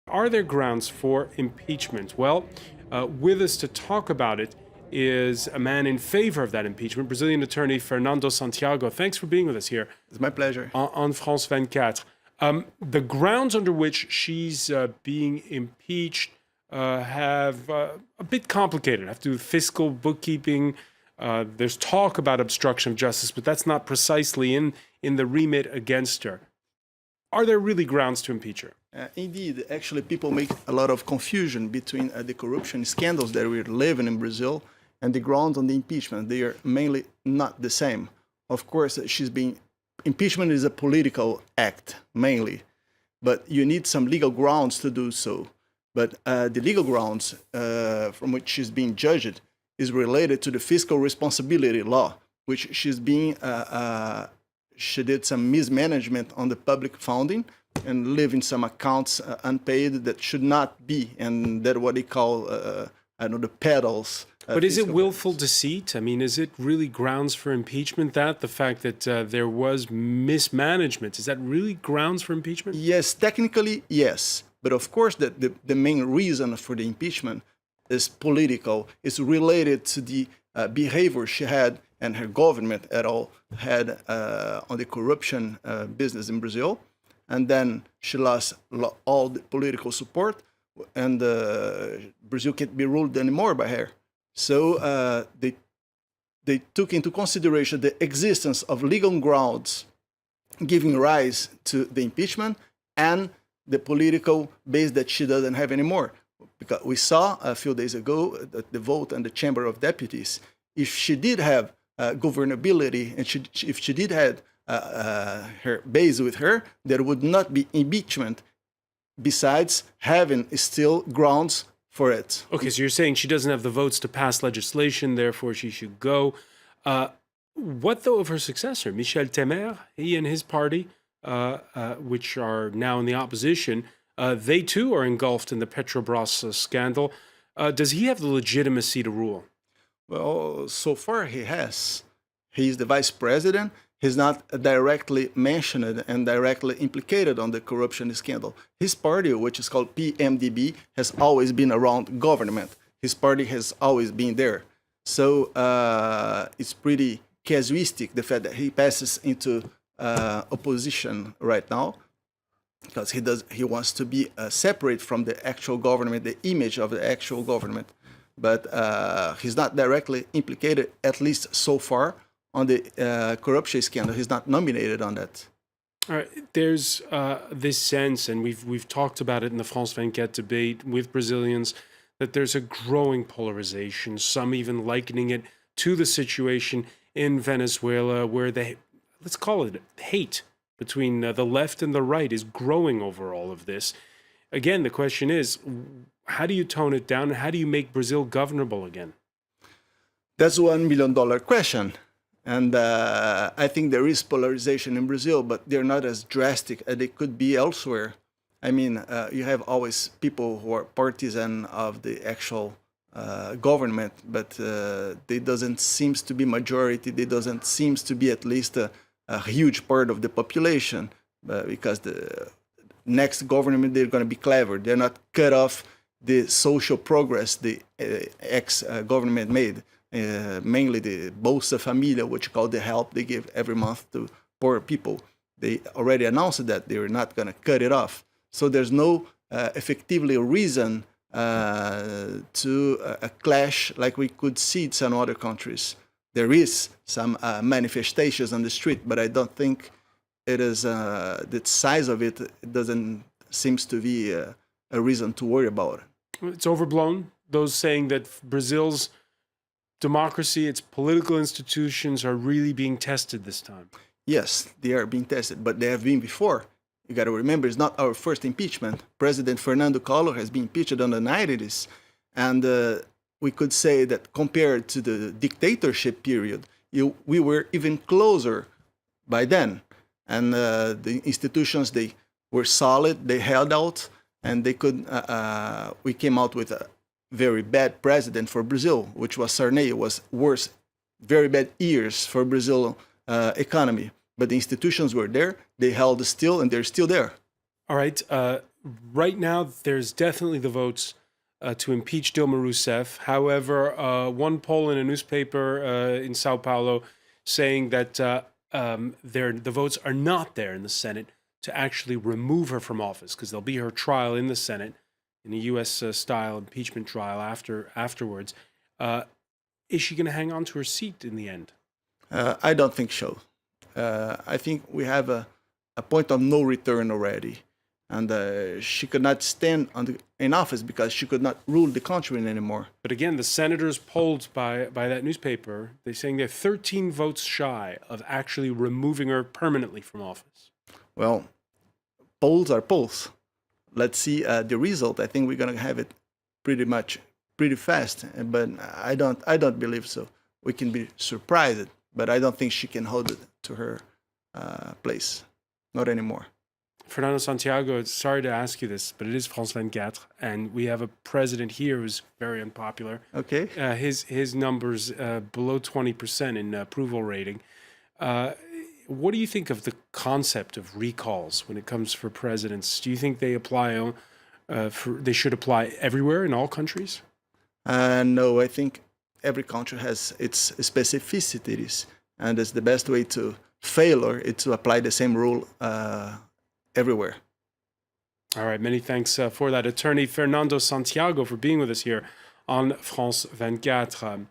Are there grounds for impeachment? Well, with us to talk about it is a man in favor of that impeachment, Brazilian attorney Fernando Santiago. Thanks for being with us here It's my pleasure. on France 24. The grounds under which she's being impeached have a bit complicated. Have to do with fiscal bookkeeping. There's talk about obstruction of justice, but that's not precisely in the remit against her. Are there really grounds to impeach her? Indeed, actually, people make a lot of confusion between the corruption scandals that we're living in Brazil and the grounds on the impeachment. They are mainly not the same. Of course, impeachment is a political act, mainly, but you need some legal grounds to do so. But the legal grounds from which she's being judged is related to the fiscal responsibility law, which she did some mismanagement on the public funding and leaving some accounts unpaid that should not be, and that's what they call, the pedals. But is it willful deceit? I mean, is it really grounds for impeachment, the fact that there was mismanagement? Is that really grounds for impeachment? Yes, technically, yes. But of course, the main reason for the impeachment is political. It's related to the behavior she had and her government at all had on the corruption business in Brazil. And then she lost all the political support, and Brazil can't be ruled anymore by her. So they took into consideration the existence of legal grounds giving rise to the impeachment and the political base that she doesn't have anymore. Because we saw a few days ago the vote in the Chamber of Deputies. If she did have governability and if she did have her base with her, there would not be impeachment besides having still grounds for it. Okay, so you're saying she doesn't have the votes to pass legislation, therefore she should go. What, though, of her successor, Michel Temer? He and his party, which are now in the opposition, they too are engulfed in the Petrobras scandal. Does he have the legitimacy to rule? Well, so far he has. He's the vice president. He's not directly mentioned and directly implicated on the corruption scandal. His party, which is called PMDB, has always been around government. His party has always been there. So it's pretty casuistic, the fact that he passes into opposition right now, because he wants to be separate from the actual government, the image of the actual government. But he's not directly implicated, at least so far, on the corruption scandal. He's not nominated on that. All right. There's this sense, and we've talked about it in the France 24 debate with Brazilians, that there's a growing polarization, some even likening it to the situation in Venezuela, where let's call it hate between the left and the right is growing over all of this. Again, the question is, how do you tone it down? How do you make Brazil governable again? That's $1 million question. And I think there is polarization in Brazil, but they're not as drastic as they could be elsewhere. I mean, you have always people who are partisan of the actual government, but they doesn't seem to be majority. They doesn't seem to be at least a huge part of the population, because the next government, they're going to be clever. They're not cut off the social progress the ex-government made. Mainly the Bolsa Família, which is called the help they give every month to poor people. They already announced that they were not going to cut it off. So there's no effectively reason to a clash like we could see in some other countries. There is some manifestations on the street, but I don't think it is the size of it. It doesn't seems to be a reason to worry about it. It's overblown. Those saying that Brazil's democracy, its political institutions are really being tested this time. Yes, they are being tested, but they have been before. You got to remember, it's not our first impeachment. President Fernando has been impeached in the 90s, and we could say that compared to the dictatorship period, we were even closer by then. And the institutions, they were solid, they held out, and they could. We came out with a very bad president for Brazil, which was Sarney. It was worse, very bad years for Brazil economy. But the institutions were there, they held still, and they're still there. All right. right now, there's definitely the votes to impeach Dilma Rousseff. However, one poll in a newspaper in Sao Paulo saying that the votes are not there in the Senate to actually remove her from office, because there'll be her trial in the Senate in a U.S. Style impeachment trial afterwards. Is she going to hang on to her seat in the end? I don't think so. I think we have a point of no return already. And she could not stand in office because she could not rule the country anymore. But again, the senators polled by that newspaper, they're saying they're 13 votes shy of actually removing her permanently from office. Well, polls are polls. Let's see the result. I think we're going to have it pretty fast. But I don't believe so. We can be surprised, but I don't think she can hold it to her place. Not anymore. Fernando, Santiago, sorry to ask you this, but it is France 24, and we have a president here who's very unpopular. Okay. His numbers below 20% in approval rating. What do you think of the concept of recalls when it comes for presidents? Do you think they apply? They should apply everywhere in all countries? No, I think every country has its specificities, and it's the best way to fail or it's to apply the same rule everywhere. All right, many thanks for that, Attorney Fernando Santiago, for being with us here on France 24. Coming